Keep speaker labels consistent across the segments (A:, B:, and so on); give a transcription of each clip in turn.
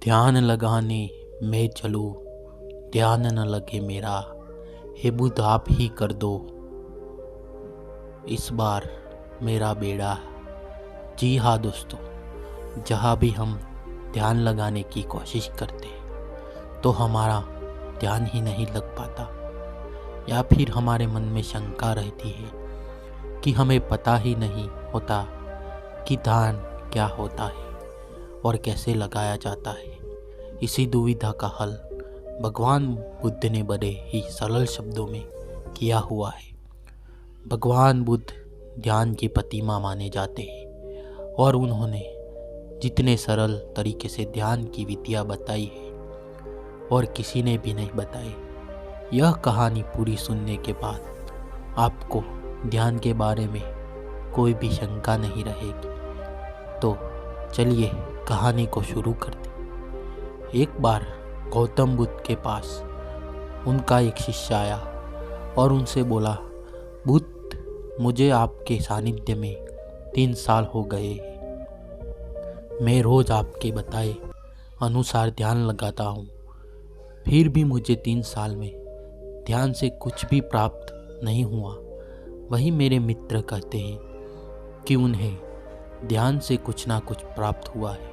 A: ध्यान लगाने मैं चलूं, ध्यान न लगे मेरा, हे बुद्ध आप ही कर दो इस बार मेरा बेड़ा। जी हाँ दोस्तों, जहाँ भी हम ध्यान लगाने की कोशिश करते हैं तो हमारा ध्यान ही नहीं लग पाता, या फिर हमारे मन में शंका रहती है कि हमें पता ही नहीं होता कि ध्यान क्या होता है और कैसे लगाया जाता है। इसी दुविधा का हल भगवान बुद्ध ने बड़े ही सरल शब्दों में किया हुआ है। भगवान बुद्ध ध्यान की प्रतिमा माने जाते हैं और उन्होंने जितने सरल तरीके से ध्यान की विधियाँ बताई है और किसी ने भी नहीं बताई। यह कहानी पूरी सुनने के बाद आपको ध्यान के बारे में कोई भी शंका नहीं रहेगी। तो चलिए कहानी को शुरू करते। एक बार गौतम बुद्ध के पास उनका एक शिष्य आया और उनसे बोला, बुद्ध मुझे आपके सानिध्य में 3 साल हो गए। मैं रोज आपके बताए अनुसार ध्यान लगाता हूँ, फिर भी मुझे 3 साल में ध्यान से कुछ भी प्राप्त नहीं हुआ। वही मेरे मित्र कहते हैं कि उन्हें ध्यान से कुछ ना कुछ प्राप्त हुआ है,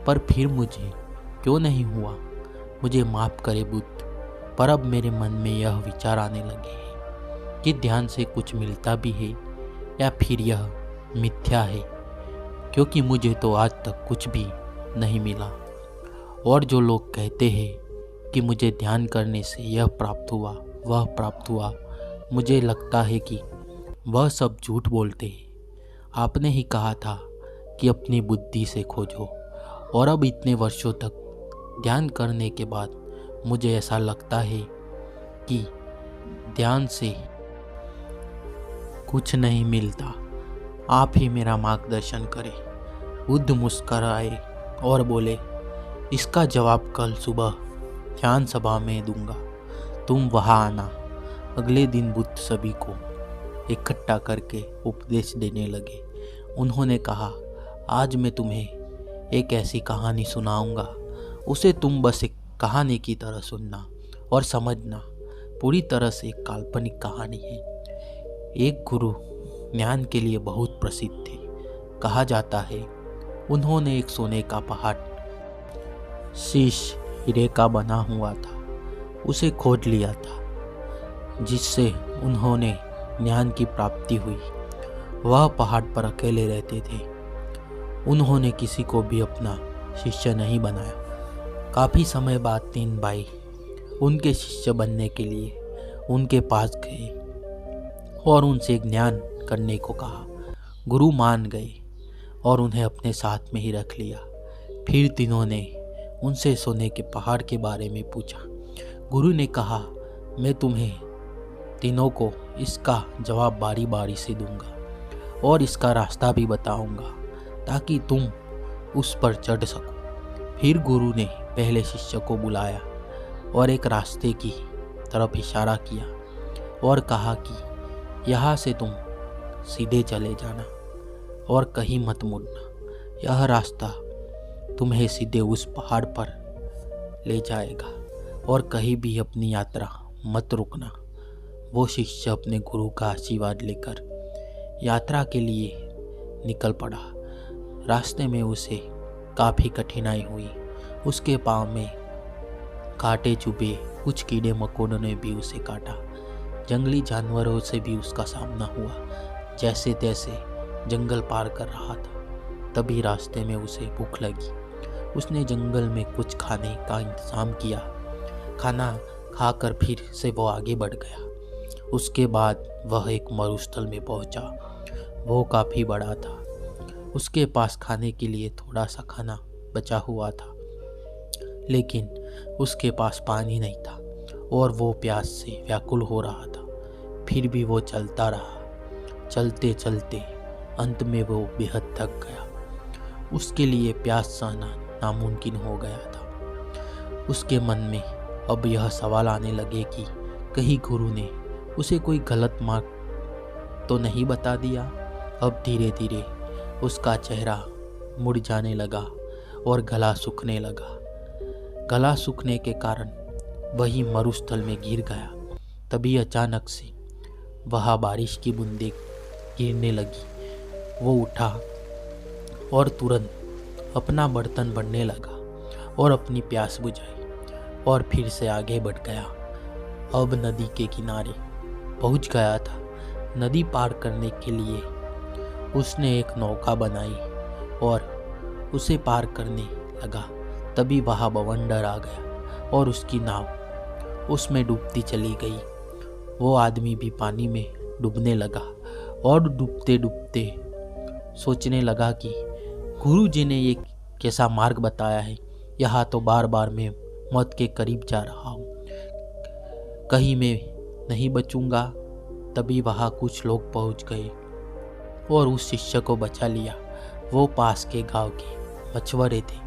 A: पर फिर मुझे क्यों नहीं हुआ। मुझे माफ़ करे बुद्ध, पर अब मेरे मन में यह विचार आने लगे हैं कि ध्यान से कुछ मिलता भी है या फिर यह मिथ्या है, क्योंकि मुझे तो आज तक कुछ भी नहीं मिला। और जो लोग कहते हैं कि मुझे ध्यान करने से यह प्राप्त हुआ वह प्राप्त हुआ, मुझे लगता है कि वह सब झूठ बोलते हैं। आपने ही कहा था कि अपनी बुद्धि से खोजो, और अब इतने वर्षों तक ध्यान करने के बाद मुझे ऐसा लगता है कि ध्यान से कुछ नहीं मिलता। आप ही मेरा मार्गदर्शन करें। बुद्ध मुस्कराए और बोले, इसका जवाब कल सुबह ध्यान सभा में दूंगा, तुम वहाँ आना। अगले दिन बुद्ध सभी को इकट्ठा करके उपदेश देने लगे। उन्होंने कहा, आज मैं तुम्हें एक ऐसी कहानी सुनाऊंगा, उसे तुम बस एक कहानी की तरह सुनना और समझना। पूरी तरह से एक काल्पनिक कहानी है। एक गुरु ज्ञान के लिए बहुत प्रसिद्ध थे। कहा जाता है उन्होंने एक सोने का पहाड़ शीश हीरे का बना हुआ था, उसे खोद लिया था, जिससे उन्होंने ज्ञान की प्राप्ति हुई। वह पहाड़ पर अकेले रहते थे। उन्होंने किसी को भी अपना शिष्य नहीं बनाया। काफ़ी समय बाद 3 भाई उनके शिष्य बनने के लिए उनके पास गए और उनसे ज्ञान करने को कहा। गुरु मान गए और उन्हें अपने साथ में ही रख लिया। फिर तीनों ने उनसे सोने के पहाड़ के बारे में पूछा। गुरु ने कहा, मैं तुम्हें तीनों को इसका जवाब बारी बारी से दूंगा और इसका रास्ता भी बताऊंगा ताकि तुम उस पर चढ़ सको। फिर गुरु ने पहले शिष्य को बुलाया और एक रास्ते की तरफ इशारा किया और कहा कि यहाँ से तुम सीधे चले जाना और कहीं मत मुड़ना। यह रास्ता तुम्हें सीधे उस पहाड़ पर ले जाएगा और कहीं भी अपनी यात्रा मत रुकना। वो शिष्य अपने गुरु का आशीर्वाद लेकर यात्रा के लिए निकल पड़ा। रास्ते में उसे काफ़ी कठिनाई हुई। उसके पाँव में कांटे चुभे, कुछ कीड़े मकोड़ों ने भी उसे काटा, जंगली जानवरों से भी उसका सामना हुआ। जैसे तैसे जंगल पार कर रहा था, तभी रास्ते में उसे भूख लगी। उसने जंगल में कुछ खाने का इंतज़ाम किया। खाना खाकर फिर से वो आगे बढ़ गया। उसके बाद वह एक मरुस्थल में पहुंचा। वो काफ़ी बड़ा था। उसके पास खाने के लिए थोड़ा सा खाना बचा हुआ था, लेकिन उसके पास पानी नहीं था और वो प्यास से व्याकुल हो रहा था। फिर भी वो चलता रहा। चलते चलते अंत में वो बेहद थक गया। उसके लिए प्यास सहना नामुमकिन हो गया था। उसके मन में अब यह सवाल आने लगे कि कहीं गुरु ने उसे कोई गलत मार्ग तो नहीं बता दिया। अब धीरे धीरे उसका चेहरा मुड़ जाने लगा और गला सूखने लगा। गला सूखने के कारण वही मरुस्थल में गिर गया। तभी अचानक से वहाँ बारिश की बूंदें गिरने लगी। वो उठा और तुरंत अपना बर्तन भरने लगा और अपनी प्यास बुझाई और फिर से आगे बढ़ गया। अब नदी के किनारे पहुंच गया था। नदी पार करने के लिए उसने एक नौका बनाई और उसे पार करने लगा। तभी वहाँ बवंडर आ गया और उसकी नाव उसमें डूबती चली गई। वो आदमी भी पानी में डूबने लगा और डूबते डूबते सोचने लगा कि गुरु जी ने ये कैसा मार्ग बताया है। यहाँ तो बार बार मैं मौत के करीब जा रहा हूँ, कहीं मैं नहीं बचूंगा। तभी वहाँ कुछ लोग पहुँच गए और उस शिष्य को बचा लिया। वो पास के गांव के मछुआरे थे।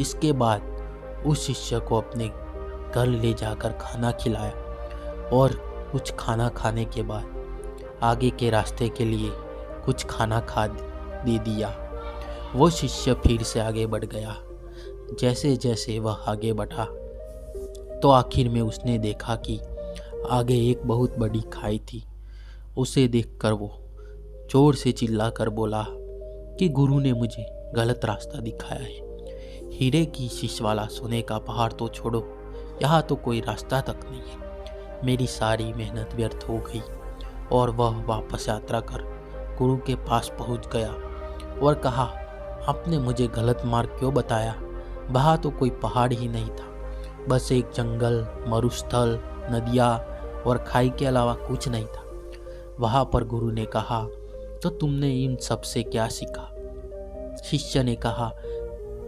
A: इसके बाद उस शिष्य को अपने घर ले जाकर खाना खिलाया और कुछ खाना खाने के बाद आगे के रास्ते के लिए कुछ खाना खा दे दिया। वो शिष्य फिर से आगे बढ़ गया। जैसे जैसे वह आगे बढ़ा तो आखिर में उसने देखा कि आगे एक बहुत बड़ी खाई थी। उसे देखकर वो जोर से चिल्लाकर बोला कि गुरु ने मुझे गलत रास्ता दिखाया है। हीरे की शीश वाला सोने का पहाड़ तो छोड़ो, यहाँ तो कोई रास्ता तक नहीं है। मेरी सारी मेहनत व्यर्थ हो गई। और वह वापस यात्रा कर गुरु के पास पहुँच गया और कहा, आपने मुझे गलत मार्ग क्यों बताया? वहाँ तो कोई पहाड़ ही नहीं था, बस एक जंगल, मरुस्थल, नदियाँ और खाई के अलावा कुछ नहीं था। वहाँ पर गुरु ने कहा, तो तुमने इन सब से क्या सीखा? शिष्य ने कहा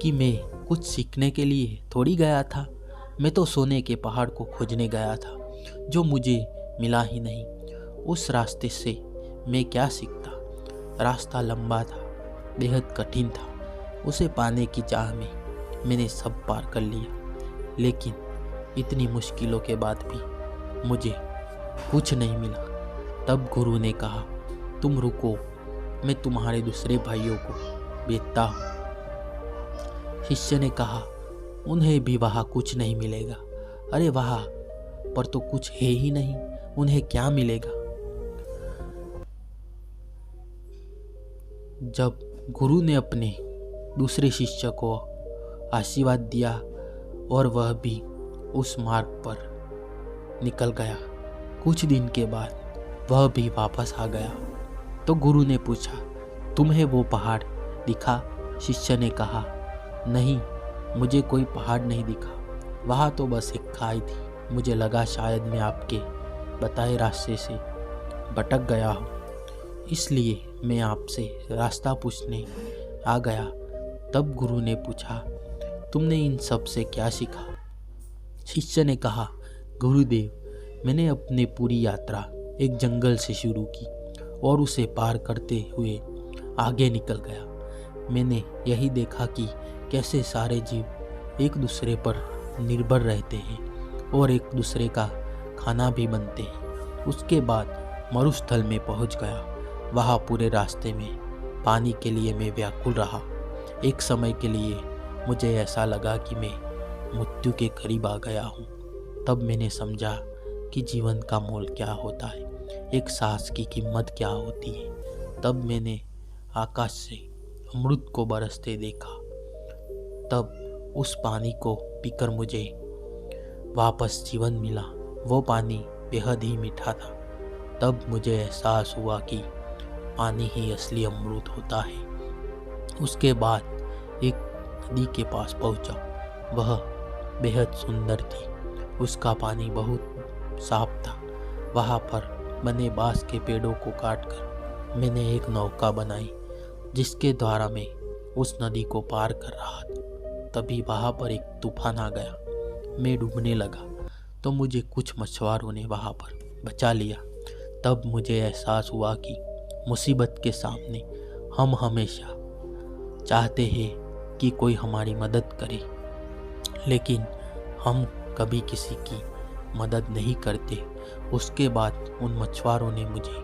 A: कि मैं कुछ सीखने के लिए थोड़ी गया था, मैं तो सोने के पहाड़ को खोजने गया था जो मुझे मिला ही नहीं। उस रास्ते से मैं क्या सीखता? रास्ता लंबा था, बेहद कठिन था। उसे पाने की चाह में मैंने सब पार कर लिया, लेकिन इतनी मुश्किलों के बाद भी मुझे कुछ नहीं मिला। तब गुरु ने कहा, तुम रुको, मैं तुम्हारे दूसरे भाइयों को भेजता हूँ। शिष्य ने कहा, उन्हें भी वहाँ कुछ नहीं मिलेगा। अरे वहाँ पर तो कुछ है ही नहीं, उन्हें क्या मिलेगा? जब गुरु ने अपने दूसरे शिष्य को आशीर्वाद दिया और वह भी उस मार्ग पर निकल गया, कुछ दिन के बाद वह भी वापस आ गया। तो गुरु ने पूछा, तुम्हें वो पहाड़ दिखा? शिष्य ने कहा, नहीं, मुझे कोई पहाड़ नहीं दिखा। वहाँ तो बस एक खाई थी। मुझे लगा शायद मैं आपके बताए रास्ते से भटक गया हूँ, इसलिए मैं आपसे रास्ता पूछने आ गया। तब गुरु ने पूछा, तुमने इन सब से क्या सीखा? शिष्य ने कहा, गुरुदेव, मैंने अपनी पूरी यात्रा एक जंगल से शुरू की और उसे पार करते हुए आगे निकल गया। मैंने यही देखा कि कैसे सारे जीव एक दूसरे पर निर्भर रहते हैं और एक दूसरे का खाना भी बनते हैं। उसके बाद मरुस्थल में पहुंच गया। वहाँ पूरे रास्ते में पानी के लिए मैं व्याकुल रहा। एक समय के लिए मुझे ऐसा लगा कि मैं मृत्यु के करीब आ गया हूँ। तब मैंने समझा कि जीवन का मोल क्या होता है, एक सांस की कीमत क्या होती है। तब मैंने आकाश से अमृत को बरसते देखा। तब उस पानी को पीकर मुझे वापस जीवन मिला। वो पानी बेहद ही मीठा था। तब मुझे एहसास हुआ कि पानी ही असली अमृत होता है। उसके बाद एक नदी के पास पहुंचा। वह बेहद सुंदर थी। उसका पानी बहुत साफ था। वहाँ पर बने बांस के पेड़ों को काटकर मैंने एक नौका बनाई, जिसके द्वारा मैं उस नदी को पार कर रहा था। तभी वहाँ पर एक तूफान आ गया। मैं डूबने लगा तो मुझे कुछ मछुआरों ने वहाँ पर बचा लिया। तब मुझे एहसास हुआ कि मुसीबत के सामने हम हमेशा चाहते हैं कि कोई हमारी मदद करे, लेकिन हम कभी किसी की मदद नहीं करते। उसके बाद उन मछुआरों ने मुझे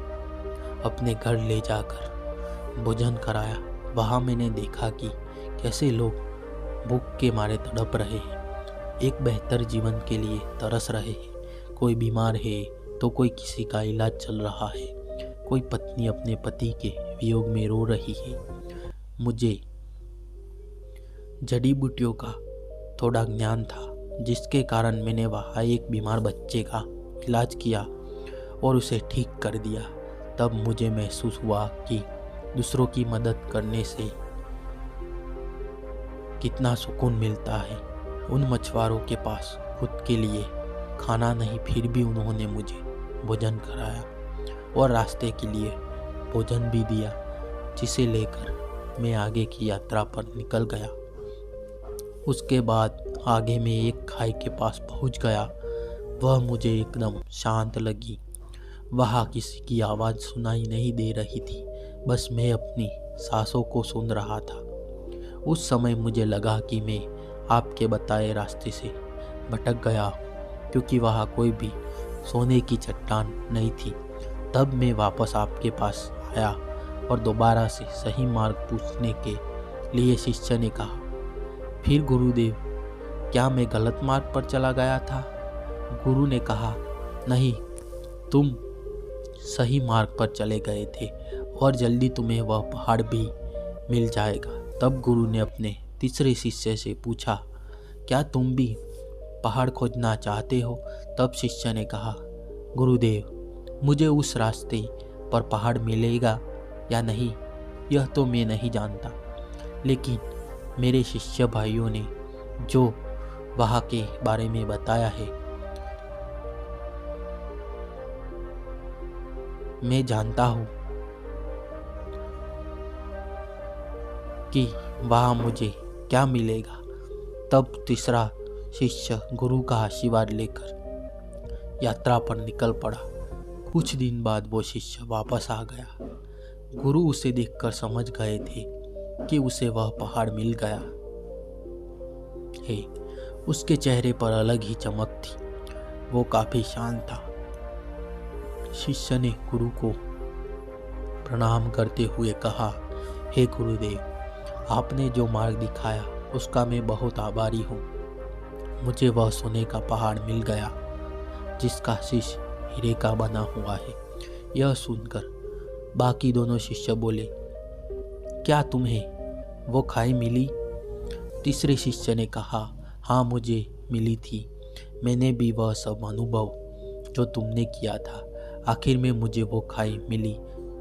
A: अपने घर ले जाकर भोजन कराया। वहाँ मैंने देखा कि कैसे लोग भूख के मारे तड़प रहे हैं। एक बेहतर जीवन के लिए तरस रहे हैं। कोई बीमार है तो कोई किसी का इलाज चल रहा है, कोई पत्नी अपने पति के वियोग में रो रही है। मुझे जड़ी बूटियों का थोड़ा ज्ञान था, जिसके कारण मैंने वहाँ एक बीमार बच्चे का इलाज किया और उसे ठीक कर दिया। तब मुझे महसूस हुआ कि दूसरों की मदद करने से कितना सुकून मिलता है। उन मछुआरों के पास खुद के लिए खाना नहीं, फिर भी उन्होंने मुझे भोजन कराया और रास्ते के लिए भोजन भी दिया, जिसे लेकर मैं आगे की यात्रा पर निकल गया। उसके बाद आगे मैं एक खाई के पास पहुंच गया। वह मुझे एकदम शांत लगी। वहाँ किसी की आवाज़ सुनाई नहीं दे रही थी, बस मैं अपनी सांसों को सुन रहा था। उस समय मुझे लगा कि मैं आपके बताए रास्ते से भटक गया, क्योंकि वहाँ कोई भी सोने की चट्टान नहीं थी। तब मैं वापस आपके पास आया और दोबारा से सही मार्ग पूछने के लिए शिष्य ने कहा, फिर गुरुदेव, क्या मैं गलत मार्ग पर चला गया था? गुरु ने कहा, नहीं, तुम सही मार्ग पर चले गए थे और जल्दी तुम्हें वह पहाड़ भी मिल जाएगा। तब गुरु ने अपने तीसरे शिष्य से पूछा, क्या तुम भी पहाड़ खोजना चाहते हो? तब शिष्य ने कहा, गुरुदेव, मुझे उस रास्ते पर पहाड़ मिलेगा या नहीं यह तो मैं नहीं जानता, लेकिन मेरे शिष्य भाइयों ने जो वहाँ के बारे में बताया है, मैं जानता हूँ कि वहाँ मुझे क्या मिलेगा। तब तीसरा शिष्य गुरु का आशीर्वाद लेकर यात्रा पर निकल पड़ा। कुछ दिन बाद वो शिष्य वापस आ गया। गुरु उसे देखकर समझ गए थे कि उसे वह पहाड़ मिल गया है। उसके चेहरे पर अलग ही चमक थी, वो काफी शांत था। शिष्य ने गुरु को प्रणाम करते हुए कहा, हे गुरुदेव, आपने जो मार्ग दिखाया उसका मैं बहुत आभारी हूँ। मुझे वह सोने का पहाड़ मिल गया जिसका शीश हीरे का बना हुआ है। यह सुनकर बाकी दोनों शिष्य बोले, क्या तुम्हें वो खाई मिली? तीसरे शिष्य ने कहा, हाँ, मुझे मिली थी। मैंने भी वह सब अनुभव जो तुमने किया था। आखिर में मुझे वो खाई मिली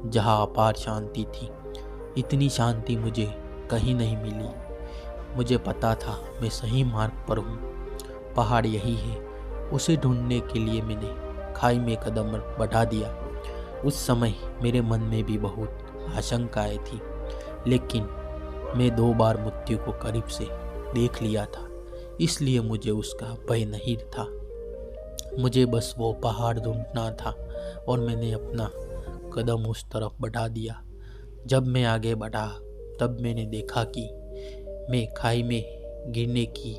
A: जहाँ अपार शांति थी। इतनी शांति मुझे कहीं नहीं मिली। मुझे पता था मैं सही मार्ग पर हूँ, पहाड़ यही है। उसे ढूंढने के लिए मैंने खाई में कदम बढ़ा दिया। उस समय मेरे मन में भी बहुत आशंकाएं थी, लेकिन मैं 2 बार मृत्यु को करीब से देख लिया था, इसलिए मुझे उसका भय नहीं था। मुझे बस वो पहाड़ ढूंढना था और मैंने अपना कदम उस तरफ बढ़ा दिया। जब मैं आगे बढ़ा तब मैंने देखा कि मैं खाई में गिरने की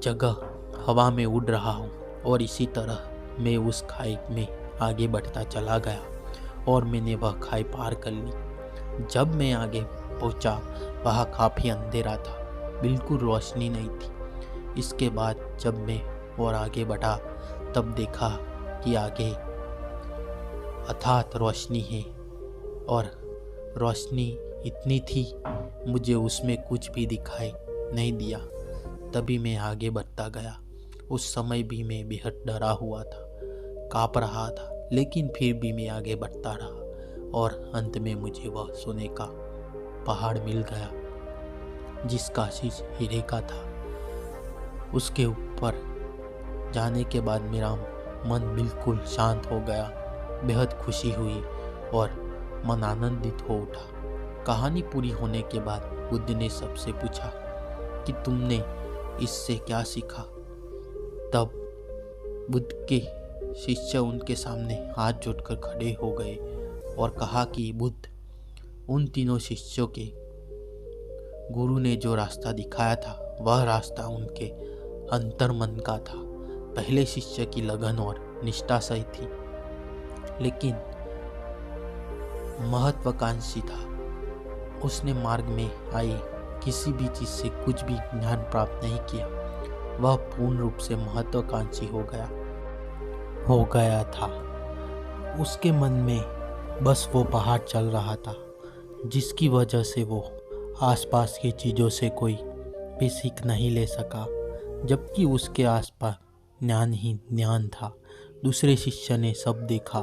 A: जगह हवा में उड़ रहा हूँ और इसी तरह मैं उस खाई में आगे बढ़ता चला गया और मैंने वह खाई पार कर ली। जब मैं आगे पहुँचा वहाँ काफ़ी अंधेरा था, बिल्कुल रोशनी नहीं थी। इसके बाद जब मैं और आगे बढ़ा तब देखा कि आगे अथाह रोशनी है और रोशनी इतनी थी मुझे उसमें कुछ भी दिखाई नहीं दिया। तभी मैं आगे बढ़ता गया। उस समय भी मैं बेहद डरा हुआ था, काँप रहा था, लेकिन फिर भी मैं आगे बढ़ता रहा और अंत में मुझे वह सोने का पहाड़ मिल गया जिसका शीश हीरे का था। उसके ऊपर जाने के बाद मेरा मन बिल्कुल शांत हो गया, बेहद खुशी हुई और मन आनंदित हो उठा। कहानी पूरी होने के बाद बुद्ध ने सबसे पूछा कि तुमने इससे क्या सीखा? तब बुद्ध के शिष्य उनके सामने हाथ जोड़कर खड़े हो गए और कहा कि बुद्ध, उन तीनों शिष्यों के गुरु ने जो रास्ता दिखाया था वह रास्ता उनके अंतर्मन का था। पहले शिष्य की लगन और निष्ठा सही थी, लेकिन महत्वाकांक्षी था। उसने मार्ग में आई किसी भी चीज़ से कुछ भी ज्ञान प्राप्त नहीं किया। वह पूर्ण रूप से महत्वाकांक्षी हो गया था। उसके मन में बस वो पहाड़ चल रहा था, जिसकी वजह से वो आसपास की चीज़ों से कोई भी सीख नहीं ले सका, जबकि उसके आसपास ज्ञान ही ज्ञान था। दूसरे शिष्य ने सब देखा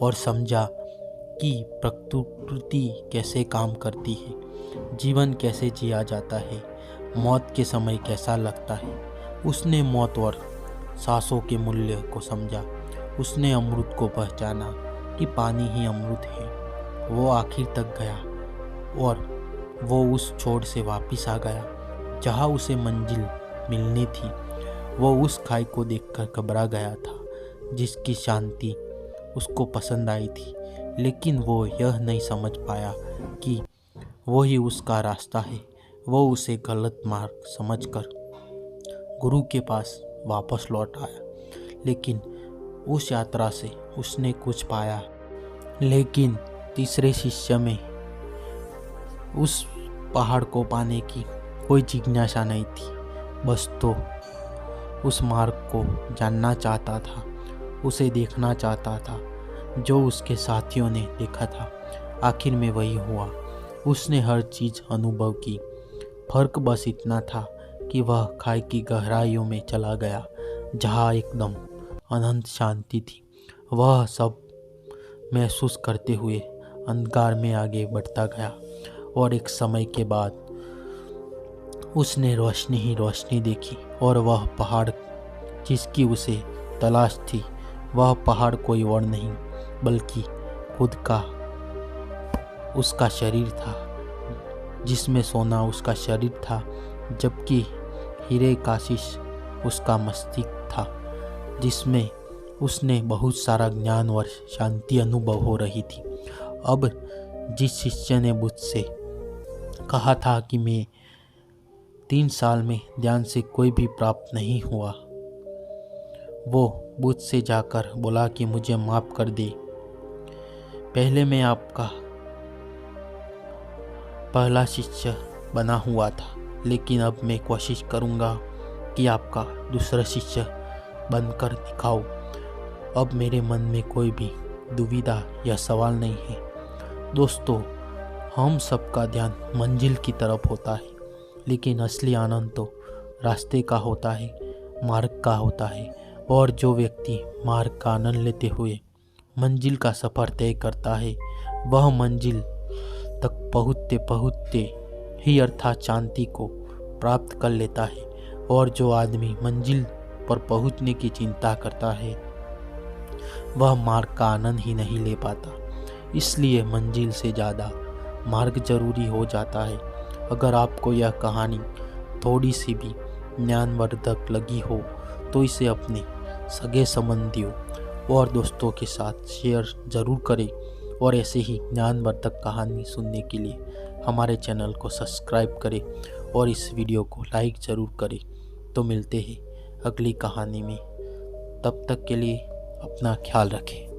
A: और समझा कि प्रकृति कैसे काम करती है, जीवन कैसे जिया जाता है, मौत के समय कैसा लगता है। उसने मौत और सांसों के मूल्य को समझा। उसने अमृत को पहचाना कि पानी ही अमृत है। वो आखिर तक गया और वो उस छोर से वापस आ गया जहाँ उसे मंजिल मिलनी थी। वो उस खाई को देखकर घबरा गया था जिसकी शांति उसको पसंद आई थी, लेकिन वो यह नहीं समझ पाया कि वो ही उसका रास्ता है। वो उसे गलत मार्ग समझकर गुरु के पास वापस लौट आया, लेकिन उस यात्रा से उसने कुछ पाया। लेकिन तीसरे शिष्य में उस पहाड़ को पाने की कोई जिज्ञासा नहीं थी, बस तो उस मार्ग को जानना चाहता था, उसे देखना चाहता था जो उसके साथियों ने देखा था। आखिर में वही हुआ। उसने हर चीज़ अनुभव की। फर्क बस इतना था कि वह खाई की गहराइयों में चला गया जहाँ एकदम अनंत शांति थी। वह सब महसूस करते हुए अंधकार में आगे बढ़ता गया और एक समय के बाद उसने रोशनी ही रोशनी देखी। और वह पहाड़ जिसकी उसे तलाश थी, वह पहाड़ कोई और नहीं बल्कि खुद का उसका शरीर था, जिसमें सोना उसका शरीर था, जबकि हीरे काशिश उसका मस्तिष्क था, जिसमें उसने बहुत सारा ज्ञान और शांति अनुभव हो रही थी। अब जिस शिष्य ने मुझसे कहा था कि मैं 3 साल में ध्यान से कोई भी प्राप्त नहीं हुआ, वो बुद्ध से जाकर बोला कि मुझे माफ़ कर दे। पहले मैं आपका पहला शिष्य बना हुआ था, लेकिन अब मैं कोशिश करूँगा कि आपका दूसरा शिष्य बनकर दिखाऊं। अब मेरे मन में कोई भी दुविधा या सवाल नहीं है। दोस्तों, हम सबका ध्यान मंजिल की तरफ होता है, लेकिन असली आनंद तो रास्ते का होता है, मार्ग का होता है। और जो व्यक्ति मार्ग का आनंद लेते हुए मंजिल का सफ़र तय करता है, वह मंजिल तक पहुँचते ही अर्थात शांति को प्राप्त कर लेता है। और जो आदमी मंजिल पर पहुँचने की चिंता करता है, वह मार्ग का आनंद ही नहीं ले पाता। इसलिए मंजिल से ज़्यादा मार्ग जरूरी हो जाता है। अगर आपको यह कहानी थोड़ी सी भी ज्ञानवर्धक लगी हो तो इसे अपने सगे संबंधियों और दोस्तों के साथ शेयर ज़रूर करें। और ऐसे ही ज्ञानवर्धक कहानी सुनने के लिए हमारे चैनल को सब्सक्राइब करें और इस वीडियो को लाइक ज़रूर करें। तो मिलते हैं अगली कहानी में, तब तक के लिए अपना ख्याल रखें।